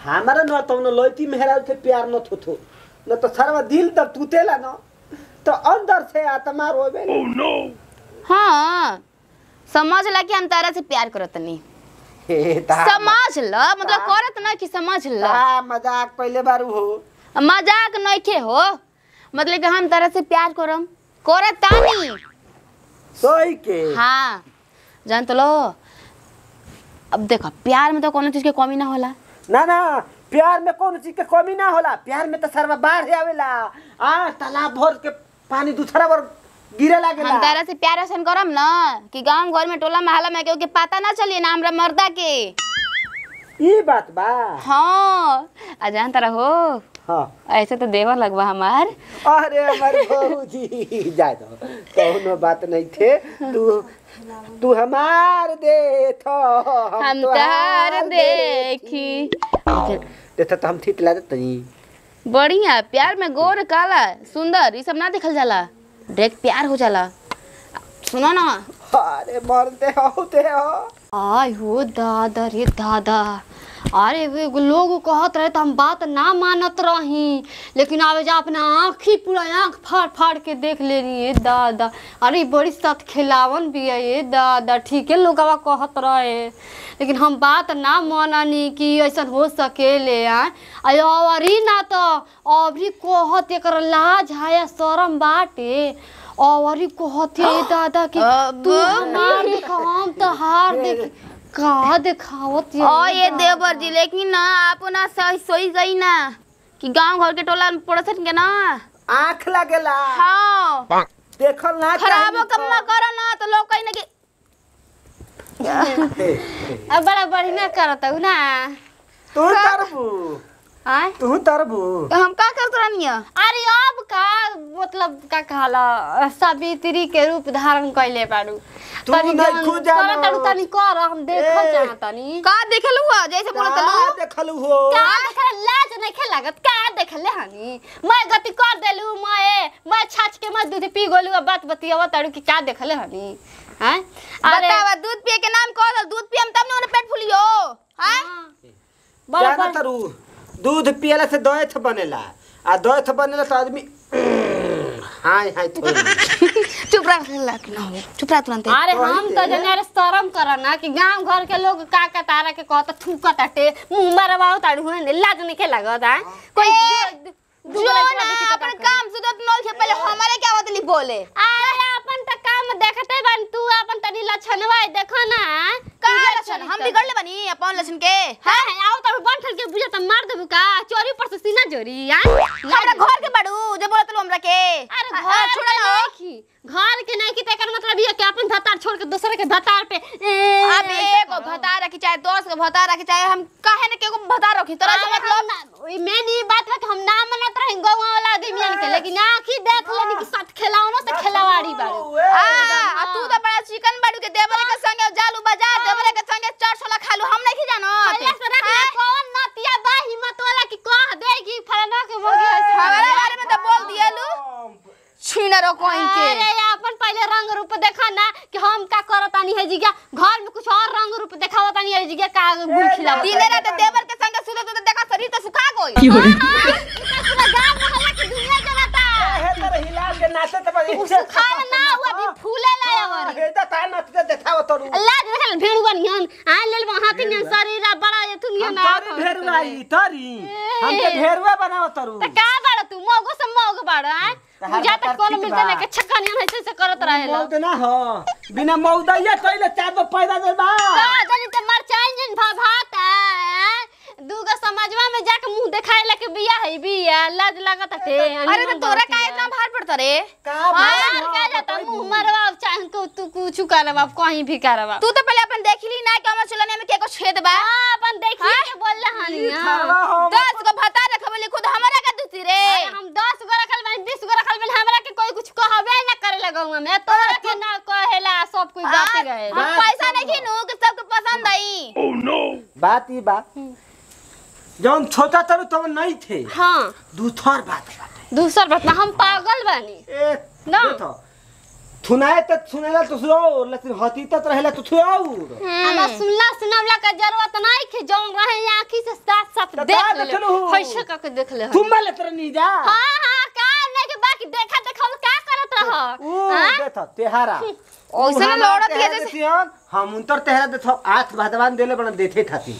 हमारा न तो न लोती मेहरा से प्यार न थो न तो सरवा दिल तब टूटेला न तो अंदर से आत्मा रोवे। Oh no. हां समझ ला कि हम तारा से प्यार करत नहीं। समझ ल मतलब करत ना कि समझ ल। मजाक पहले बार हो। मजाक नहीं के हो मतलब कि हम तारा से प्यार करम करत तानी सोई के। हां जान तो लो अब देखो प्यार में तो कोनो चीज के कमी ना होला ना ना प्यार में कौन चीज के कमी ना होला। प्यार में तो सरवा बाढ़ आवेला तालाब भर के पानी दूसरा बार गिरे लागेला। हम तारा से प्यार ऐसा करम ना कि गांव घर में टोला मोहल्ला में के पता ना चली ना हमरा मर्दा के। ई बात बा। हां अजान तारा हो। हां ऐसे तो देवर लगवा हमार। अरे हमारे बहूजी जाए दो कोनो बात नहीं थे। तू हमार देखो हम तार देखी देखो तो हम ठीक लागत नहीं। बढ़िया प्यार में गोर काला सुंदर ये सब ना देखल जाला डायरेक्ट प्यार हो जाला। सुनो ना अरे मरते हो आय हो दादा रे दादा। अरे वे लोग कहत रहे तो हम बात ना मानत रही लेकिन आवे जा अपना आँखी पूरा आँख फाड़ फाड़ के देख ले रही है दादा। अरे बड़ी सत खिलावन भी है ये दादा ठीक है लोगवा कहत रहे लेकिन हम बात ना माननी कि ऐसा हो सकेले। अरे ना तो अभी कहत एक लाज है शरम बाटे और कहत है दादा कि तू हमार देख हम तो हार देख का दिखावत ये देवर जी लेकिन ना आप ना सोई गई ना कि गांव घर के टोला में पड़त के ना आँख लागेला। हां देखल ना खराबो कम ना करो ना तो लोग कहीं ना कि अब बड़ा बढ़िया करत हूं ना तू तरबू आय तू तरबू हम का करत रहनिया। अरे अब का मतलब का कहला सावित्री के रूप धारण कइले बाड़ू तू नहीं खुद जानो तनी तनी कर हम देखल चाहतनी का देखलू हो जैसे बोलत लो देखलू हो का देखल लाज नहीं खे लागत का देखले हनी मैं गति कर देलू मैं छाछ के मैं दूध पी गोलू बात बतियावा तड़ू की का देखले हनी हैं। अरे बतावा दूध पिए के नाम कह दूध पियम तब न पेट फुलियो हैं। जाना तरू दूध पियला से दोयथ बनेला आ दोयथ बनेला तो आदमी हाय हाय चुप रह ना हो चुप रह तुरंत। अरे हम तो जने शर्म करना कि गांव घर के लोग का तारा के कहत थूकत आटे मुंह मारवाओ ताड़ू लाज नहीं के लागत है कोई जो ना अपन काम सुदत नल के पहले हमारे क्या बदली बोले। अरे अपन त काम देखते बन तू अपन तनी लक्षणवा देखो ना का लक्षण हम बिगड़ ले बनी अपन लक्षण के। हां आओ त बंठल के बुझा त मार देबू का चोरी पर से सीना जोरी यार हमरा घर के बड़ू जे बोलत लो हमरा के। अरे घर छोड़ ना घर के नहीं की तेकर मतलब ये कि अपन धतार छोड़ के दूसरे के धतार पे अब एगो भतार रखी चाहे 10 को भतार रखी चाहे हम काहे न केगो भतार रखी तोरा से मतलब मैं नहीं बात है कि हम ना मनत रही गांव वाला आदमी के लेकिन आंखी देख लेनी कि साथ खिलावनो से खिलावाड़ी बाड़ू। आ तू तो बड़ा चिकन बाड़ू के देवरे के संगे जालू बाजार देवरे के संगे 400 खालू हम नहीं जानो पहले से रख ले कौन नतिया बा हिम्मत वाला कि कह देगी फलाना के मोगी हमारे बारे में तो बोल दियालू छीनरो कोई के। अरे अपन पहले रंग रूप देखा ना कि हम का करतानी है जिगा घर में कुछ और रंग रूप दिखावतानी है जिगा का गुल खिला दिन रात देवर के संग सुते तो देखा शरीर तो सुखा गई। पूरा गांव मोहल्ला की दुनिया जनता हे तर हिला के नाचे त बड़ी सुखा ना हुआ भी फूले लाया और हे त ता नच देखाव तरू अल्लाह देखल भेड़ बनियन आ लेल हाथी ने शरीर बड़ा ये दुनिया ना हम भेरुआई तरी हम के भेरुआ बनाव तरू त का बड़ा तू मोगो से मोग बड़ा बुझा तक कोनो मिलते ना के छक्कानियन ऐसे से करत रहेला मौत ना हो बिना मौदैया कइले चार तो पैदा दे बा का जनी त मर चाहिए भाता दूगो समाजवा में जाके मुंह देखाए लके बिया है बिया लाज लागत हटे। अरे तो तोरा का इतना भार पड़ता रे का मार का जाता मुंह मरवा चाहे को तू कुछ करवा कहीं भी करवा तू तो पहले अपन देखली ना कि हमर चलने में के को छेद बा अपन देखी के बोल हनी 10 को भता रखबले खुद हमरा का दूती रे हम 10 गो रखल बानी 20 गो रखल बानी हमरा के कोई कुछ कहबे ना करे लगाऊंगा मैं तोरा के ना कहेला सब कोई जाते गए हम पैसा नहीं खिनु कि सबको पसंद आई। Oh no. बात ई बा जौन छोटा तरू तो नहीं थे। हां दूसर बात बाटे दूसर बात ना हम पागल बानी ए ना सुनाए त सुनेला तो सुनो लेकिन हकीकत रहेला तो सुनो हम सुनला सुनावला का जरूरत नहीं कि जौन रहे आंखी से साथ साथ तो देख दाद ले चलू। पैसा का के देख ले तुम ले तर नहीं जा हां हां का नहीं के बाकी देखा देखा का करत रह ओ देखो तेहारा ओइसे लौड़त है जैसे हम उनतर तेहरा देखो आठ भगवान देले बना देथे खाती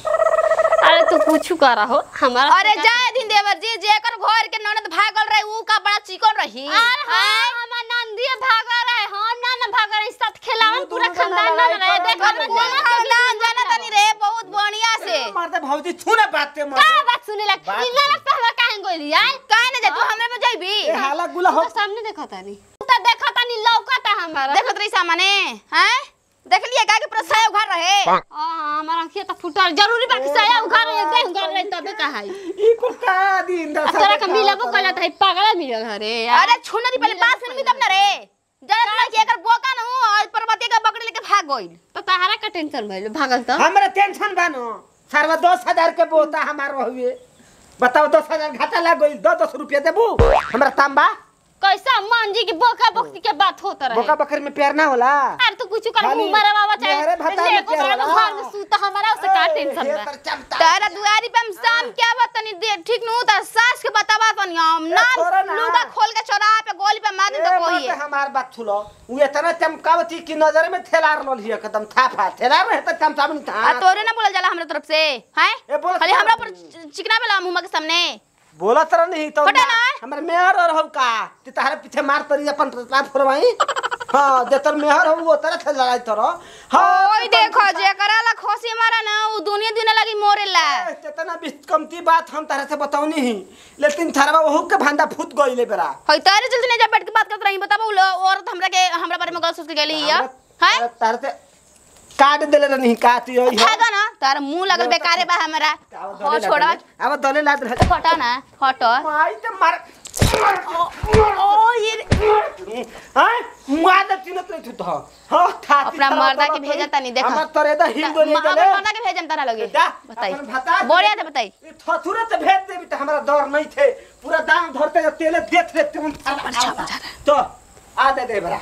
अरे तू पूछू करा हो हमारा अरे जाए दिन देवर जी जेकर घर के ननद भागल रहे ऊ का बड़ा चिकन रही हमर नंदी भागा रहे हम ना भागा रहे साथ खेलावन पूरा खानदान ना रहे देखो कौन खानदान जाना तनी रे बहुत बढ़िया से मारते भौजी छूने बात के का बात सुने लग इ ना पहला काहे गोली यार काहे न जा तू हमरे में जाइबी ए हाला गुला हो तो सामने देखा तानी तू तो देखा तानी लौकता हमारा देखत रही सामने हैं देख लिया का के प्रसाय उघार रहे हमारा आंखें तो फुटल जरूरी बा कि साया उघार दे उघार रहे तबे कहाई ई को का दिन दा तोरा के मिलाबो कला थाई पागल मिलल हरे यार अरे छुनरी पहले बात सुनबी तब न रे जरा ना कि एकर बोका न हो और पर्वती के बकरी लेके भाग गइल तो तहरा का टेंशन भइल भागल तो हमरा टेंशन बानो सरवा 10,000 के बोता हमार हुए बताओ 10,000 घाटा लाग गइल 10 रुपया देबू हमरा तांबा कैसा मांझी की बोका बोकी के बात होता रहे बोका बकरी में प्यार ना होला अरे तू कुछ कर खाली उमर बाबा चाहे मेरे भता में ले को प्यार बड़ा होला। घर में सूता हमारा उसे का टेंशन बा तारा दुआरी पे हम शाम क्या बतानी दे ठीक नु त सास के बतावा तनी हम छोड़ो नाम ना। लुगा खोल के चौराहा पे गोली पे मार दे तो कोई है हमार बात सुनो उ इतना चमकावती की नजर में थेलार लल हिय एकदम थाफा थेलार में त चमचावनी था आ तोरे ना बोलल जाला हमरा तरफ से हैं ए बोलत खाली हमरा ना। पर चिकना बेला मुंह के सामने बोला तर नहीं तो हटा ना। हमर मेहर और हो का ते तारे पीछे मार तरी अपन रात फरवाई हां जे तर मेहर हो वो तरह से लड़ाई तर ओई देखो जे कराला खोसी मारा ना उ दुनिया दुनिया लगी मोरेला इतना भी कमती बात हम तारे से बताऊनी ही लेकिन थारवा वहु के भांडा फूट गइले बेरा होई तारे जल्दी नहीं जा बैठ के बात करत रही बताबो औरत हमरा बारे में गलत सोच के गेली है हैं तारे से काट देले नहीं काट यो भागा ना तार मुंह लगल बेकारे बा हमरा हो छोड़ा अब दले लाद फटा ना फटो माई ते मार ओ ये हां मार तीनत नहीं थु हां था अपना मर्दा के भेजा तनी देखा हम तोरे दा हिल दोली अपना देले मर्दा के भेजम तारा लगे जा, बताई अपन भता बोलिया दे बताई थथुरे ते भेज देबी त हमरा डर नहीं थे पूरा दाम धरते तेले देख रे तुम तो आ दे बरा